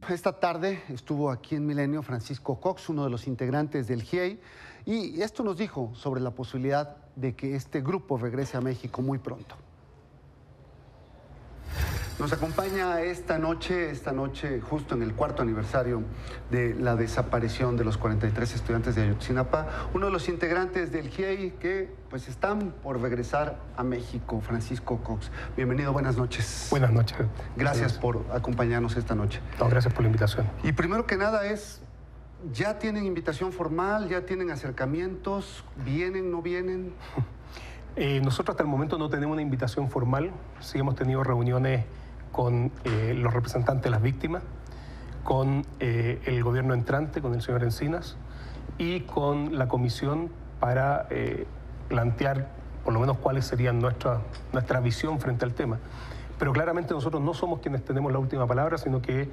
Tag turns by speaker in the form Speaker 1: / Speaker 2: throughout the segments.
Speaker 1: Esta tarde estuvo aquí en Milenio Francisco Cox, uno de los integrantes del GIEI, y esto nos dijo sobre la posibilidad de que este grupo regrese a México muy pronto. Nos acompaña esta noche justo en el cuarto aniversario de la desaparición de los 43 estudiantes de Ayotzinapa, uno de los integrantes del GIEI que pues están por regresar a México, Francisco Cox. Bienvenido, buenas noches.
Speaker 2: Buenas noches.
Speaker 1: Gracias por acompañarnos esta noche.
Speaker 2: No, gracias por la invitación.
Speaker 1: Y primero que nada ¿ya tienen invitación formal? ¿Ya tienen acercamientos? ¿Vienen, no vienen?
Speaker 2: Nosotros hasta el momento no tenemos una invitación formal. Sí hemos tenido reuniones con los representantes de las víctimas, con el gobierno entrante, con el señor Encinas, y con la comisión para plantear por lo menos cuáles serían nuestra visión frente al tema. Pero claramente nosotros no somos quienes tenemos la última palabra, sino que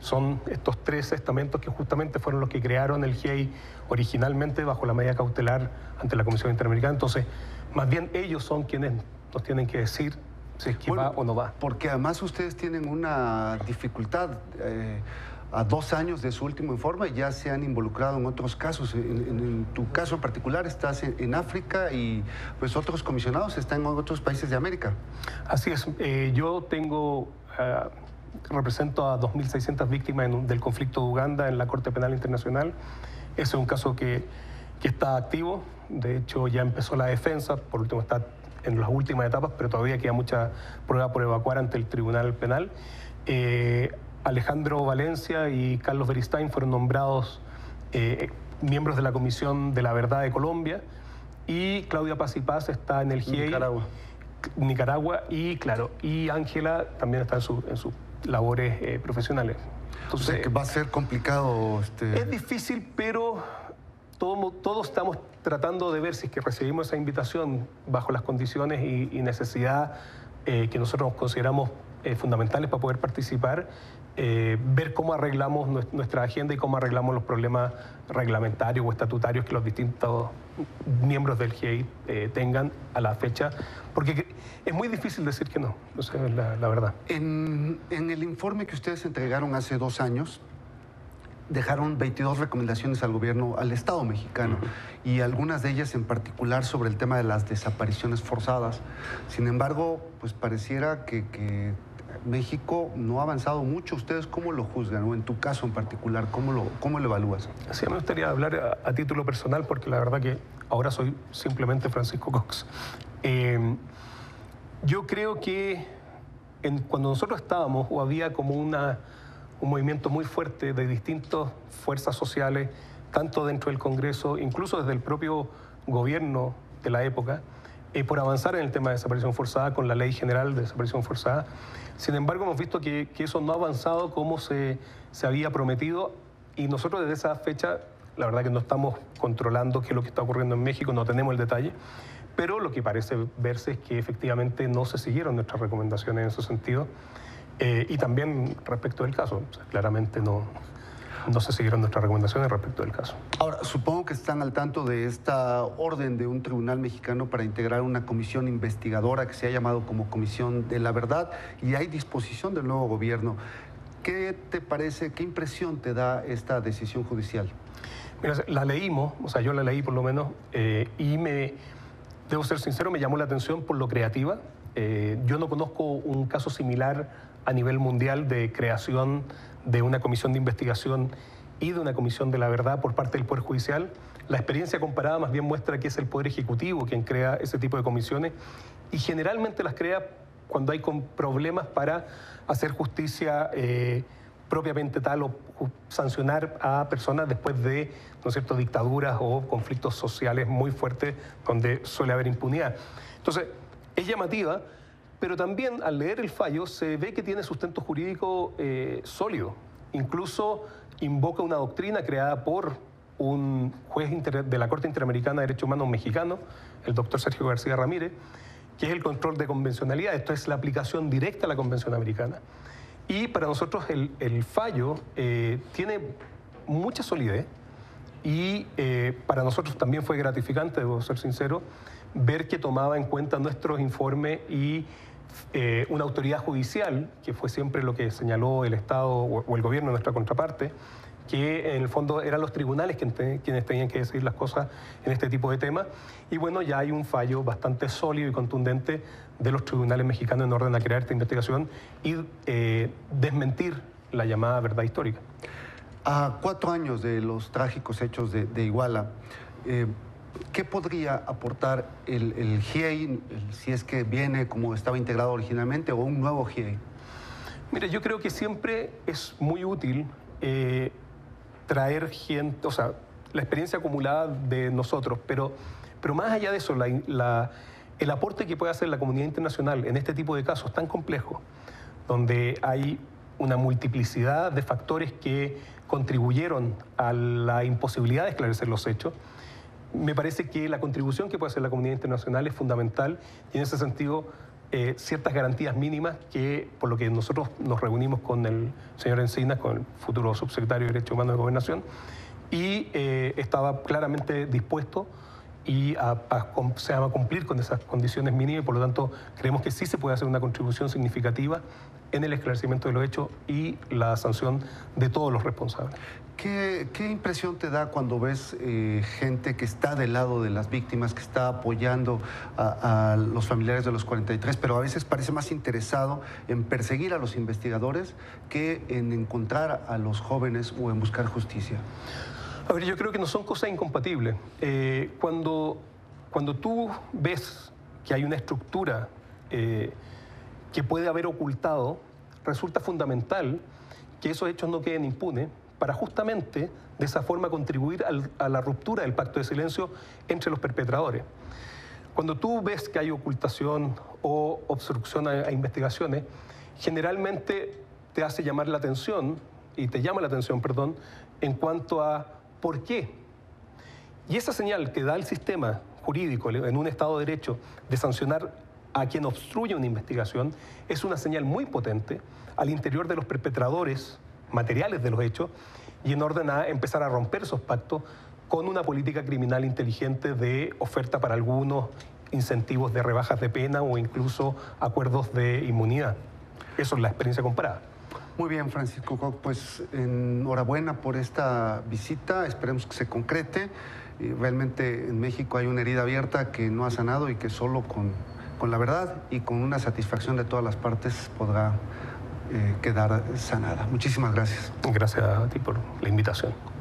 Speaker 2: son estos 3 estamentos que justamente fueron los que crearon el GIEI originalmente bajo la medida cautelar ante la Comisión Interamericana. Entonces, más bien ellos son quienes nos tienen que decir si es que va o no va.
Speaker 1: Porque además ustedes tienen una dificultad. A 2 años de su último informe ya se han involucrado en otros casos. En tu caso en particular estás en África y pues otros comisionados están en otros países de América.
Speaker 2: Así es. Yo represento a 2.600 víctimas del conflicto de Uganda en la Corte Penal Internacional. Ese es un caso que está activo. De hecho, ya empezó la defensa. Por último, está en las últimas etapas, pero todavía queda mucha prueba por evacuar ante el Tribunal Penal. Alejandro Valencia y Carlos Beristain fueron nombrados miembros de la Comisión de la Verdad de Colombia, y Claudia Paz y Paz está en el GIEI. Nicaragua, y claro, y Ángela también está en sus labores profesionales.
Speaker 1: Entonces, o sea que va a ser complicado.
Speaker 2: Es difícil, pero todos estamos tratando de ver si es que recibimos esa invitación bajo las condiciones y necesidad que nosotros consideramos fundamentales para poder participar, ver cómo arreglamos nuestra agenda y cómo arreglamos los problemas reglamentarios o estatutarios que los distintos miembros del GIEI tengan a la fecha, porque es muy difícil decir que no, o sea, la verdad.
Speaker 1: En el informe que ustedes entregaron hace 2 años, dejaron 22 recomendaciones al gobierno, al Estado mexicano, y algunas de ellas en particular sobre el tema de las desapariciones forzadas. Sin embargo, pues pareciera que México no ha avanzado mucho. ¿Ustedes cómo lo juzgan? O en tu caso en particular, ¿cómo lo evalúas?
Speaker 2: Sí, me gustaría hablar a título personal, porque la verdad que ahora soy simplemente Francisco Cox. Yo creo que cuando nosotros estábamos, o había como un movimiento muy fuerte de distintas fuerzas sociales, tanto dentro del Congreso, incluso desde el propio gobierno de la época, por avanzar en el tema de desaparición forzada con la Ley General de Desaparición Forzada. Sin embargo, hemos visto que eso no ha avanzado como se había prometido, y nosotros desde esa fecha, la verdad que no estamos controlando qué es lo que está ocurriendo en México, no tenemos el detalle, pero lo que parece verse es que efectivamente no se siguieron nuestras recomendaciones en ese sentido. Y también respecto del caso, o sea, claramente no se siguieron nuestras recomendaciones respecto del caso.
Speaker 1: Ahora, supongo que están al tanto de esta orden de un tribunal mexicano para integrar una comisión investigadora que se ha llamado como Comisión de la Verdad, y hay disposición del nuevo gobierno. ¿Qué te parece, qué impresión te da esta decisión judicial?
Speaker 2: Mira, la leímos, o sea, yo la leí por lo menos, y debo ser sincero, me llamó la atención por lo creativa. Yo no conozco un caso similar a nivel mundial de creación de una comisión de investigación y de una comisión de la verdad por parte del Poder Judicial. La experiencia comparada más bien muestra que es el Poder Ejecutivo quien crea ese tipo de comisiones, y generalmente las crea cuando hay problemas para hacer justicia propiamente tal, o sancionar a personas después de, ¿no es cierto?, dictaduras o conflictos sociales muy fuertes donde suele haber impunidad. Entonces, es llamativa, pero también al leer el fallo se ve que tiene sustento jurídico sólido. Incluso invoca una doctrina creada por un juez de la Corte Interamericana de Derechos Humanos mexicano, el doctor Sergio García Ramírez, que es el control de convencionalidad. Esto es la aplicación directa a la Convención Americana. Y para nosotros el fallo tiene mucha solidez, y para nosotros también fue gratificante, debo ser sincero, ver que tomaba en cuenta nuestros informes y una autoridad judicial, que fue siempre lo que señaló el Estado o el gobierno, nuestra contraparte, que en el fondo eran los tribunales quienes tenían que decidir las cosas en este tipo de temas. Y bueno, ya hay un fallo bastante sólido y contundente de los tribunales mexicanos en orden a crear esta investigación y desmentir la llamada verdad histórica.
Speaker 1: A 4 años de los trágicos hechos de Iguala, ¿qué podría aportar el GIEI, si es que viene como estaba integrado originalmente, o un nuevo GIEI?
Speaker 2: Mira, yo creo que siempre es muy útil traer gente, o sea, la experiencia acumulada de nosotros, pero más allá de eso, el aporte que puede hacer la comunidad internacional en este tipo de casos tan complejos, donde hay una multiplicidad de factores que contribuyeron a la imposibilidad de esclarecer los hechos, me parece que la contribución que puede hacer la comunidad internacional es fundamental y en ese sentido ciertas garantías mínimas que, por lo que nosotros nos reunimos con el señor Encinas, con el futuro subsecretario de Derechos Humanos de Gobernación, y estaba claramente dispuesto a cumplir con esas condiciones mínimas y por lo tanto creemos que sí se puede hacer una contribución significativa en el esclarecimiento de los hechos y la sanción de todos los responsables.
Speaker 1: ¿Qué impresión te da cuando ves gente que está del lado de las víctimas, que está apoyando a los familiares de los 43, pero a veces parece más interesado en perseguir a los investigadores que en encontrar a los jóvenes o en buscar justicia?
Speaker 2: A ver, yo creo que no son cosas incompatibles. Cuando tú ves que hay una estructura que puede haber ocultado, resulta fundamental que esos hechos no queden impunes para justamente de esa forma contribuir a la ruptura del pacto de silencio entre los perpetradores. Cuando tú ves que hay ocultación o obstrucción a investigaciones, generalmente te hace llamar la atención, y te llama la atención, perdón, en cuanto a ¿por qué? Y esa señal que da el sistema jurídico en un Estado de Derecho de sancionar a quien obstruye una investigación es una señal muy potente al interior de los perpetradores materiales de los hechos y en orden a empezar a romper esos pactos con una política criminal inteligente de oferta para algunos, incentivos de rebajas de pena o incluso acuerdos de inmunidad. Eso es la experiencia comparada.
Speaker 1: Muy bien, Francisco Koch, pues enhorabuena por esta visita, esperemos que se concrete. Realmente en México hay una herida abierta que no ha sanado y que solo con la verdad y con una satisfacción de todas las partes podrá quedar sanada. Muchísimas gracias.
Speaker 2: Gracias a ti por la invitación.